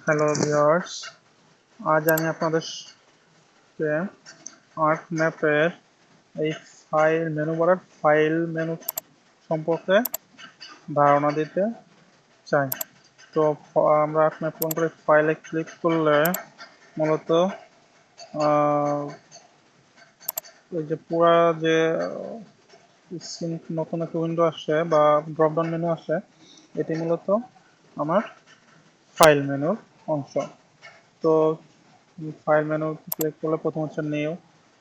Hello viewers, আজ আমি আপনাদেরকে আর্ক ম্যাপের এই ফাইল মেনু বারের ফাইল মেনু সম্পর্কে ধারণা দিতে চাই। তো আমরা আর্ক ম্যাপ ওপেন করে ফাইলে ক্লিক করলে মূলত ওই যে পুরা যে স্ক্রিন নতুন একটা উইন্ডো আসে বা ড্রপডাউন মেনু আসে, এটি মূলত আমার ফাইল মেনুর অংশ। তো ফাইল মেনু ক্লিক করলে প্রথম হচ্ছে নিউ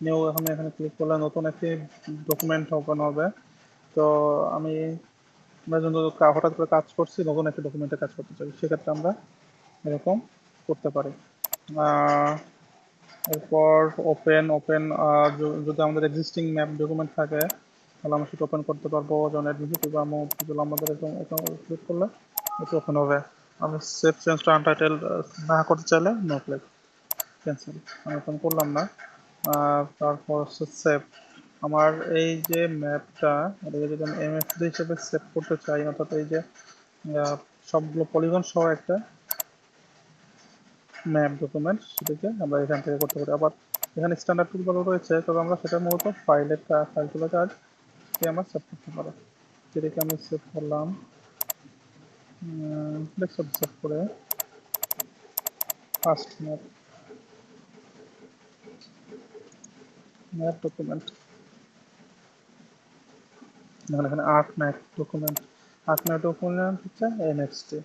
নিউ এখানে ক্লিক করলে নতুন একটি ডকুমেন্ট ওপেন হবে। তো আমি আমরা যখন হঠাৎ করে কাজ করছি, নতুন একটা ডকুমেন্টে কাজ করতে চাই, সেক্ষেত্রে আমরা এরকম করতে পারি। এরপর ওপেন ওপেন যদি আমাদের এক্সিস্টিং ম্যাপ ডকুমেন্ট থাকে তাহলে আমরা সেটা ওপেন করতে পারবো। যেমন অ্যাডমিনিস্ট্রেটিভ আমাদের এরকম ক্লিক করলে এটা ওপেন হবে। আমি সেভ চেঞ্জ টু আনটাইটেল না করতে চাইলে নো ক্লিক ক্যান্সেল, আমি ওপেন করলাম না। তারপর হচ্ছে সেভ। আমার এই যে ম্যাপটা, এটাকে যদি আমি এমএফডি হিসেবে সেভ করতে চাই, অর্থাৎ এই যে সবগুলো পলিগন সহ একটা ম্যাপ ডকুমেন্ট, সেটাকে আমরা এখান থেকে করতে পারি। আবার এখানে স্ট্যান্ডার্ড টুলবারও রয়েছে, তবে আমরা সেটা মূলত ফাইল তোলা কাজ সেটা আমরা সেভ করতে পারি। যেটাকে আমি সেভ করলাম, ডেস্কটপ সেভ করে ফার্স্ট ম্যাপ ম্যাপ ডকুমেন্ট, এখানে আর্ক ম্যাপ ডকুমেন্ট হচ্ছে এনএক্সটি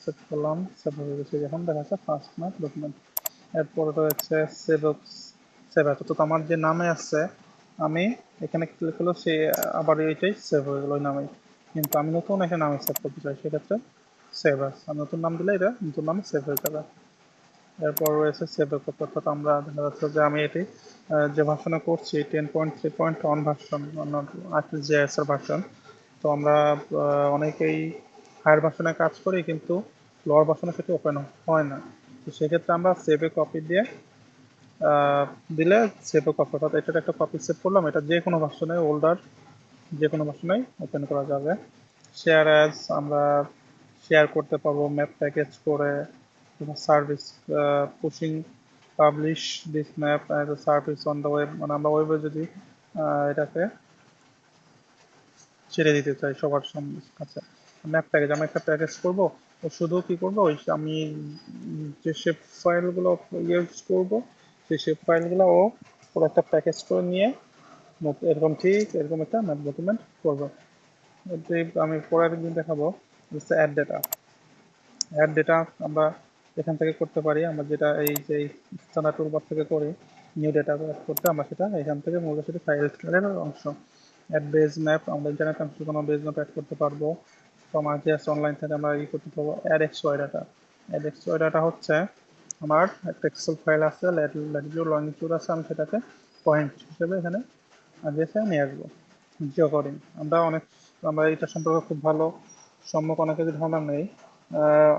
সেভ করলাম, সেভ হয়ে গেছে। এখন দেখা যাচ্ছে ফার্স্ট ম্যাপ ডকুমেন্ট। এরপরে রয়েছে সেভ অর্থাৎ আমার যে নামে আছে, আমি এখানে ক্লিক করলে সে আবার এইটাই সেভ হয়ে গেল ওই নামেই। কিন্তু আমি নতুন একটা নামে সেভ করতে চাই, সেক্ষেত্রে সেভ আছে, আমি নতুন নাম দিলে এটা নতুন নামে সেভ হয়ে যাবে। এরপর রয়েছে সেভ করতে, অর্থাৎ আমরা দেখা যাচ্ছে যে আমি এটি যে ভার্সনে করছি 10.3.1 ভার্সন, ArcGIS এর ভার্সন। তো আমরা অনেকেই হায়ার ভার্সনে কাজ করি, কিন্তু লোয়ার ভার্সনে সেটি ওপেন হয় না। তো সেক্ষেত্রে আমরা সেভে কপি দিয়ে দিলে সেভে কপি, অর্থাৎ এটার একটা কপি সেভ করলাম, এটা যে কোনো ভার্সনে ওল্ডার যে কোনো ভার্সনেই ওপেন করা যাবে। শেয়ার অ্যাজ, আমরা শেয়ার করতে পারবো ম্যাপ প্যাকেজ করে, service pushing publish this map as a service on the web, মানে আমরা ওয়েবে যদি এটাকে ছেড়ে দিতে চাই সবার কাছে। ম্যাপ প্যাকেজ, আমি একটা প্যাকেজ করবো, ও শুধু কি করবো, ওই আমি যে শেপ ফাইলগুলো ইউজ করবো, সেই শেপ ফাইলগুলো ও পুরো একটা প্যাকেজ করে নিয়ে এরকম ঠিক এরকম একটা ম্যাপ ডকুমেন্ট করবো। আমি পরের দিন দেখাবো হচ্ছে অ্যাড ডেটা আমরা এখান থেকে করতে পারি। আমরা যেটা এই যে স্ট্যান্ডার্ড টুলবার থেকে করি, নিউ ডেটা অ্যাড করতে, আমরা সেটা এখান থেকে মূলত সেটা ফাইল এক্সপ্লোরের অংশ। অ্যাড বেজ ম্যাপ, আমরা ইন্টারনেট কানেক্টেড কোনো বেজ ম্যাপ অ্যাড করতে পারবো। ফ্রম ArcGIS অনলাইন থেকে আমরা করতে পারবো। অ্যাড এক্সওয়াই ডাটা হচ্ছে আমার একটা এক্সেল ফাইল আছে, ল্যাটিটিউড লংজিটিউড আছে, আমি সেটাকে পয়েন্ট হিসেবে এখানে ArcGIS নিয়ে আসবো। জিও কোডিং, আমরা এটা সম্পর্কে খুব ভালো সম্যক অনেক কিছু ধারণা নেই।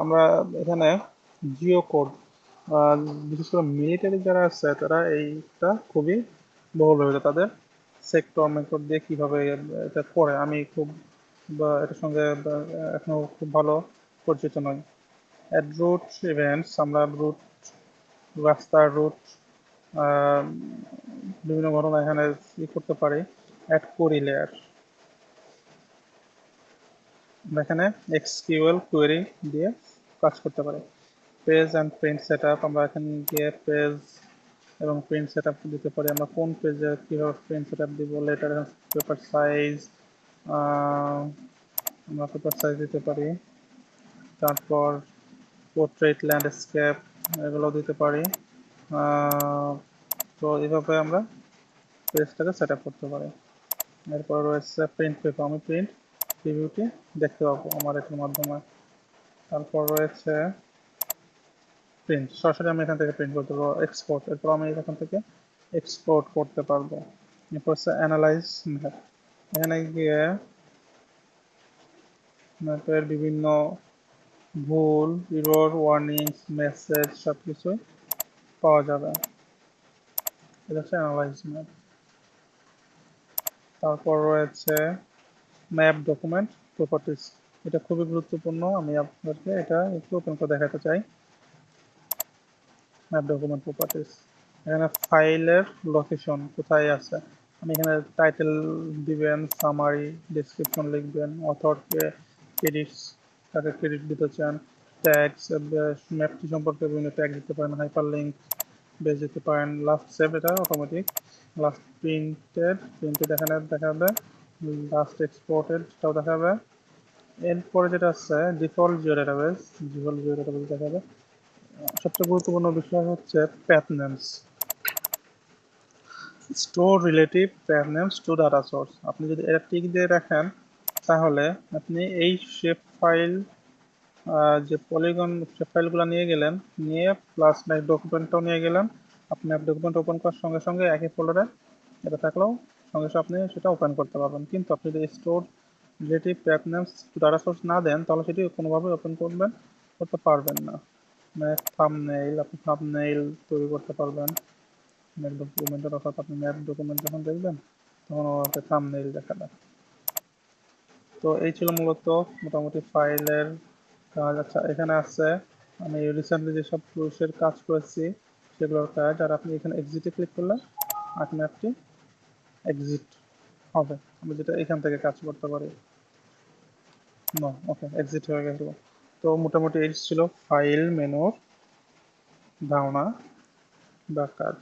আমরা এখানে জিও কোড, বিশেষ করে মিলিটারি যারা আছে তারা এইটা খুবই বহুলভাবে তাদের সেক্টর মেক্টর দিয়ে কিভাবে এটা করে, আমি খুব এটার সঙ্গে এখনো খুব ভালো পরিচিত নই। অ্যাড রুট ইভেন্টস, আমরা রাস্তার রুট বিভিন্ন ঘটনা এখানে করতে পারি। অ্যাড কোরি লেয়ার, আমরা এখানে এক্সকিউএল কোয়েরি দিয়ে কাজ করতে পারি। Page and print set up, আমরা এখানে গিয়ে পেজ এবং প্রিন্ট সেট আপ দিতে পারি। আমরা কোন পেজে কীভাবে প্রিন্ট সেট আপ দিব, লেটার পেপার সাইজ, আমরা পেপার সাইজ দিতে পারি। তারপর পোর্ট্রেট, ল্যান্ডস্কেপ, এগুলো দিতে পারি। তো এইভাবে আমরা পেজটাকে সেট আপ করতে পারি। এরপর রয়েছে প্রিন্ট পেপার, আমি প্রিন্ট প্রিভিউটি দেখতে পাবো আমার এটার মাধ্যমে। তারপর রয়েছে প্রিন্ট, সরাসরি আমি এখান থেকে প্রিন্ট করতে পারবো। এক্সপোর্ট, এরপর আমি এখান থেকে এক্সপোর্ট করতে পারবো। এরপর হচ্ছে অ্যানালাইজ ম্যাপ, এখানে গিয়ে ম্যাপের বিভিন্ন ভুল, ইরর, ওয়ার্নিংস, মেসেজ সব কিছুই পাওয়া যাবে। এটা হচ্ছে অ্যানালাইজ ম্যাপ। তারপর রয়েছে ম্যাপ ডকুমেন্ট প্রপার্টিস, এটা খুবই গুরুত্বপূর্ণ, আমি আপনাদেরকে এটা একটু ওপেন করে দেখাতে চাই। Map document properties. এখানে ফাইলের লোকেশন কোথায় আছে, আমি এখানে টাইটেল দিবেন, সামারি, ডেসক্রিপশন লিখবেন, অথরকে ক্রেডিটস, তাকে ক্রেডিট দিতে চান, ট্যাগস, ম্যাপটি সম্পর্কে বিভিন্ন ট্যাগ দিতে পারেন, হাইপার লিঙ্ক বেশ দিতে পারেন, লাস্ট সেভ এটা অটোমেটিক, লাস্ট প্রিন্টেড এখানে দেখাবে, লাস্ট এক্সপোর্টেড সেটাও দেখাবে। এরপরে যেটা আছে ডিফল্ট জিও ডাটাবেস দেখাবে। সবচেয়ে গুরুত্বপূর্ণ বিষয় হচ্ছে path names, store relative path names to data source. আপনি যদি এটা টিক দিয়ে রাখেন তাহলে আপনি এই শেপ ফাইল, যে পলিগন শেপ ফাইলগুলো নিয়ে গেলেন, নিয়ে প্লাস ম্যাপ ডকুমেন্টটাও নিয়ে গেলেন, আপনি ম্যাপ ডকুমেন্ট ওপেন করার সঙ্গে সঙ্গে একই ফোল্ডারে এটা থাকলেও সঙ্গে সঙ্গে আপনি সেটা ওপেন করতে পারবেন। কিন্তু আপনি যদি store relative path names to data source না দেন তাহলে সেটি কোনোভাবে ওপেন করতে পারবেন না। ম্যাপ থাম্বনেইল, আপনি থাম্বনেইল তৈরি করতে পারবেন ম্যাপ ডকুমেন্টের, অর্থাৎ আপনি ম্যাপ ডকুমেন্ট যখন দেখবেন তখন ওতে থাম্বনেইল দেখাবে। তো এই ছিল মূলত মোটামুটি ফাইলের কাজ। আচ্ছা, এখানে আছে আমি রিসেন্টলি যেসব টুলসের কাজ করেছি সেগুলোর কাজ। আর আপনি এখানে এক্সিটে ক্লিক করলে আপনি অ্যাপটি এক্সিট হবে, আমি যেটা এখান থেকে কাজ করতে পারি। ওকে, এক্সিট হয়ে গেল। তো মোটামুটি এই ছিল ফাইল মেনুর ধারণা বা কাজ।